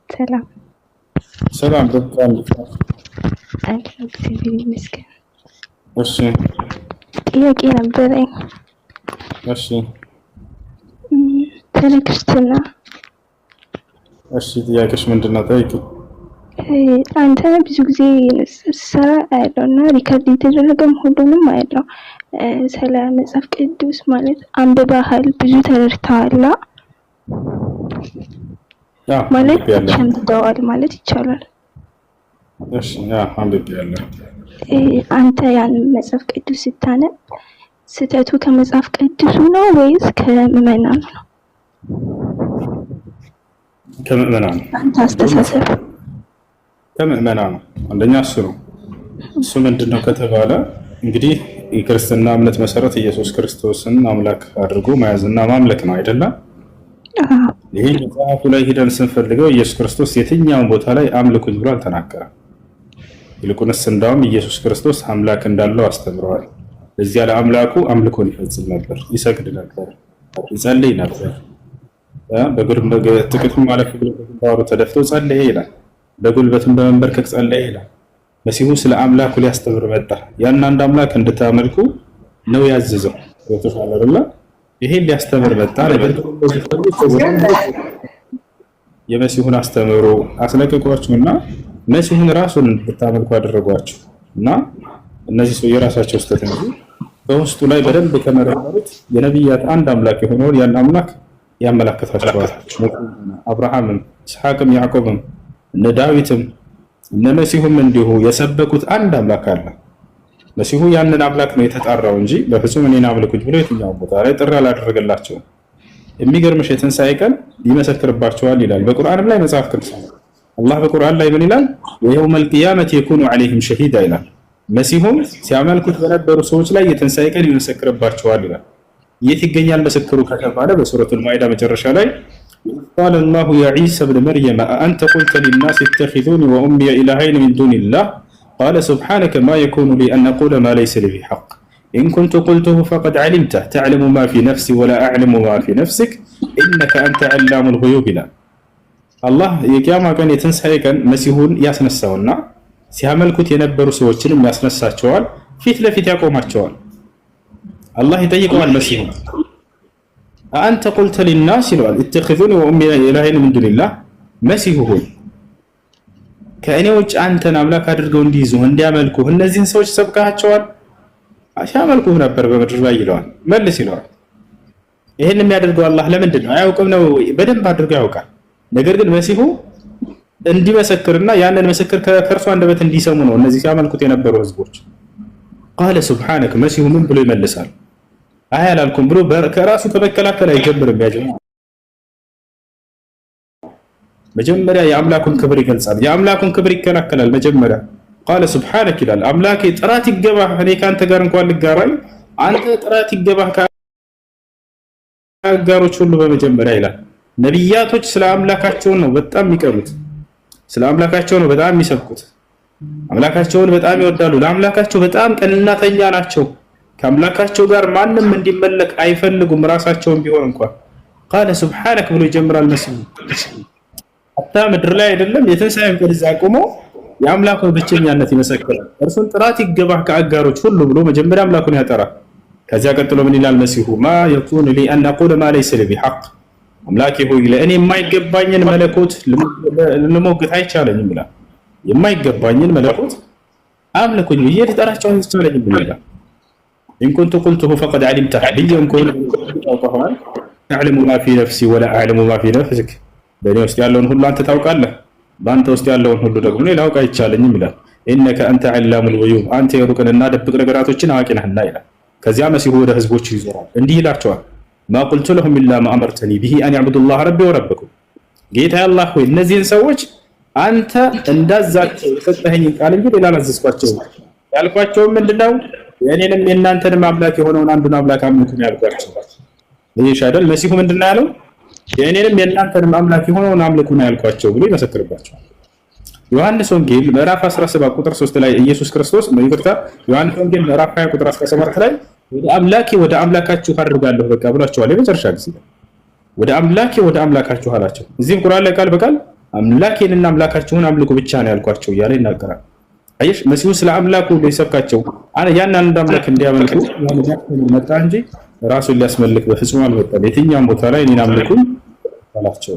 ሰላም ሰላም በቃል አለ እግዚአብሔር ይመስገን። እሺ ጥያቄ ነበረኝ። እሺ ስለ ክርስትና። እሺ ጥያቄሽ ምንድነው? ጠይቂ። አንተ ብዙ ጊዜ ስትሰራ አያለውና ሪከርድ የተደረገም ሁሉንም አያለው። ስለ መጽሐፍ ቅዱስ ማለት አንብበሃል፣ ብዙ ተረድተሃል ማለት ሸምድደዋል ማለት ይቻላል። እሺ አንብቤያለሁ። አንተ ያን መጽሐፍ ቅዱስ ስታነብ ስህተቱ ከመጽሐፍ ቅዱሱ ነው ወይስ ከምዕመናኑ ነው? ከምዕመናኑ። አንተ አስተሳሰብ ከምዕመናኑ አንደኛ እሱ ነው። እሱ ምንድነው ከተባለ እንግዲህ የክርስትና እምነት መሰረት ኢየሱስ ክርስቶስን አምላክ አድርጎ መያዝና ማምለክ ነው አይደለም? ይሄ መጽሐፉ ላይ ሄደን ስንፈልገው ኢየሱስ ክርስቶስ የትኛውን ቦታ ላይ አምልኩኝ ብሎ አልተናገረም። ይልቁንስ እንዳውም ኢየሱስ ክርስቶስ አምላክ እንዳለው አስተምረዋል። እዚያ ለአምላኩ አምልኮን ይፈጽም ነበር፣ ይሰግድ ነበር፣ ይጸልይ ነበር። ጥቂቱን ማለፍ ግንባሩ ተደፍቶ ጸለየ ይላል። በጉልበቱም በመንበርከክ ጸለየ ይላል። መሲሁ ስለ አምላኩ ሊያስተምር መጣ። ያን አንድ አምላክ እንድታመልኩ ነው ያዘዘው። ወጥቷል አይደል? ይሄን ሊያስተምር መጣ። የመሲሁን አስተምሮ አስለቀቋቸውና መሲሁን ራሱን እንድታመልኩ አደረጓቸው እና እነዚህ ሰው የራሳቸው ስተት እንጂ በውስጡ ላይ በደንብ ከመረመሩት የነቢያት አንድ አምላክ የሆነውን ያን አምላክ ያመላክታቸዋል። አብርሃምም ይስሐቅም ያዕቆብም እነ ዳዊትም እነ መሲሁም እንዲሁ የሰበኩት አንድ አምላክ አለ። መሲሁ ያንን አምላክ ነው የተጣራው እንጂ በፍጹም እኔን አምልኩኝ ብሎ የትኛው ቦታ ላይ ጥሪ አላደረገላቸውም። የሚገርምሽ የትንሣኤ ቀን ይመሰክርባቸዋል ይላል በቁርአንም ላይ መጽሐፍ ቅዱስ አላህ በቁርአን ላይ ምን ይላል? ወየውመል ቂያመቲ የኩኑ ዐለይሂም ሸሂዳ ይላል። መሲሁም ሲያመልኩት በነበሩ ሰዎች ላይ የትንሣኤ ቀን ይመሰክርባቸዋል ይላል። የት ይገኛል ምስክሩ ከተባለ በሱረቱል ማኢዳ መጨረሻ ላይ ቃለ አላሁ ያ ዒሳ ብነ መርየም አአንተ ቁልተ ሊናስ ኢተኺዙኒ ወኡሚየ ኢላሀይን ሚን ዱኒላህ ቃለ ሱብሓነከ ማ የኩኑ ሊ አን አቁለ ማ ለይሰ ሊ ቢሐቅ ኢን ኩንቱ ቁልቱሁ ፈቀድ ዐሊምተህ ተዕለሙ ማ ፊ ነፍሲ ወላ አዕለሙ ማ ፊ ነፍሲክ ኢነከ አንተ ዐላሙል ጉዩብ ይላል። አላህ የቂያማ ቀን የትንሣኤ ቀን መሲሁን ያስነሳውና ሲያመልኩት የነበሩ ሰዎችንም ያስነሳቸዋል፣ ፊት ለፊት ያቆማቸዋል። አላህ ይጠይቀዋል መሲሁን አንተ ቁልተ ሊናስ ይለዋል ኢተኺዙኒ ወኡሚየ ኢላሀይን ሚን ዱኒላህ። መሲሁ ሆይ ከእኔ ውጭ አንተን አምላክ አድርገው እንዲይዙ እንዲያመልኩ እነዚህን ሰዎች ሰብካቸዋል? ሲያመልኩህ ነበር በምድር ላይ ይለዋል። መልስ ይለዋል። ይህን የሚያደርገው አላህ ለምንድን ነው? አያውቅም ነው? በደንብ አድርጎ ያውቃል። ነገር ግን መሲሁ እንዲመሰክርና ያንን ምስክር ከእርሱ አንደበት እንዲሰሙ ነው እነዚህ ሲያመልኩት የነበሩ ህዝቦች። ቃለ ሱብሓነከ መሲሁ ምን ብሎ ይመልሳል? አይ አላልኩም ብሎ ከራሱ ከመከላከል አይጀምርም። መጀመሪያ የአምላኩን ክብር ይገልጻል። የአምላኩን ክብር ይከላከላል መጀመሪያ። ቃለ ሱብሓነከ ይላል አምላኬ ጥራት ይገባህ፣ እኔ ከአንተ ጋር እንኳን ልጋራኝ፣ አንተ ጥራት ይገባህ ከአጋሮች ሁሉ በመጀመሪያ ይላል። ነቢያቶች ስለ አምላካቸው ነው በጣም የሚቀሩት፣ ስለ አምላካቸው ነው በጣም የሚሰብኩት። አምላካቸውን በጣም ይወዳሉ፣ ለአምላካቸው በጣም ቀናተኛ ናቸው። ከአምላካቸው ጋር ማንም እንዲመለክ አይፈልጉም ራሳቸውን ቢሆን እንኳን። ቃለ ሱብሓነከ ብሎ ይጀምራል መሲሁ። ሐታ ምድር ላይ አይደለም የትንሣኤን ቀን እዛ ቆሞ የአምላኩን ብቸኛነት ይመሰክራል። እርሱን ጥራት ይገባህ ከአጋሮች ሁሉ ብሎ መጀመሪያ አምላኩን ያጠራል። ከዚያ ቀጥሎ ምን ይላል መሲሁ? ማ የኩኑ ሊ አን አቁለ ማ ለይሰ ሊ ቢሐቅ አምላኬ ሆይ ለእኔ የማይገባኝን መለኮት ልሞግት አይቻለኝም ይላል። የማይገባኝን መለኮት አምልኩኝ ብዬ ልጠራቸው አይቻለኝም ይላል። ኢን ኩንቱ ቁልቱሁ ፈቀድ ዐሊምተህ ብዬም ከሆነ ታውቀዋል። ተዕለሙ ማ ፊ ነፍሲ ወላ አዕለሙ ማ ፊ ነፍሲክ በእኔ ውስጥ ያለውን ሁሉ አንተ ታውቃለህ፣ በአንተ ውስጥ ያለውን ሁሉ ደግሞ እኔ ላውቅ አይቻለኝም ይላል። ኢነከ አንተ ዐላሙል ጉዩብ አንተ የሩቅንና ድብቅ ነገራቶችን አዋቂ ነህና ይላል። ከዚያ መሲሁ ወደ ህዝቦቹ ይዞራል፣ እንዲህ ይላቸዋል ማ ቁልቱ ለሁም ኢላ ማ አመርተኒ ቢሂ አን ያዕቡዱላህ ረቢ ወረበኩም። ጌታ አላህ ሆይ እነዚህን ሰዎች አንተ እንዳዛቸው የሰጠኸኝን ቃል እንጂ ሌላ አላዘዝኳቸውም። ያልኳቸውም ምንድነው? የእኔንም የእናንተንም አምላክ የሆነውን አንዱን አምላክ አምልኩ ነው ያልኳቸው። ይሄ አይደል? መሲሁ ምንድነው ያለው? የእኔንም የእናንተንም አምላክ የሆነውን አምልኩ ነው ያልኳቸው ብሎ ይመሰክርባቸዋል። ዮሐንስ ወንጌል ምዕራፍ 17 ቁጥር 3 ላይ ኢየሱስ ክርስቶስ ዮሐንስ ወንጌል ምዕራፍ 20 ቁጥር 17 ላይ ወደ አምላኬ ወደ አምላካችሁ አድርጋለሁ በቃ ብሏቸዋል። የመጨረሻ ጊዜ ወደ አምላካችሁ አላቸው። እዚህም ቁርአን ላይ ቃል በቃል አምላኬንና አምላካችሁን አምልኩ ብቻ ነው ያልኳቸው እያለ ይናገራል። አየሽ መሲሁ ስለ አምላኩ ሊሰብካቸው ያን አንድ አምላክ እንዲያመልኩ መጣ እንጂ ራሱን ሊያስመልክ በፍጹም አልመጣም። የትኛውም ቦታ ላይ እኔን አምልኩኝ አላቸው።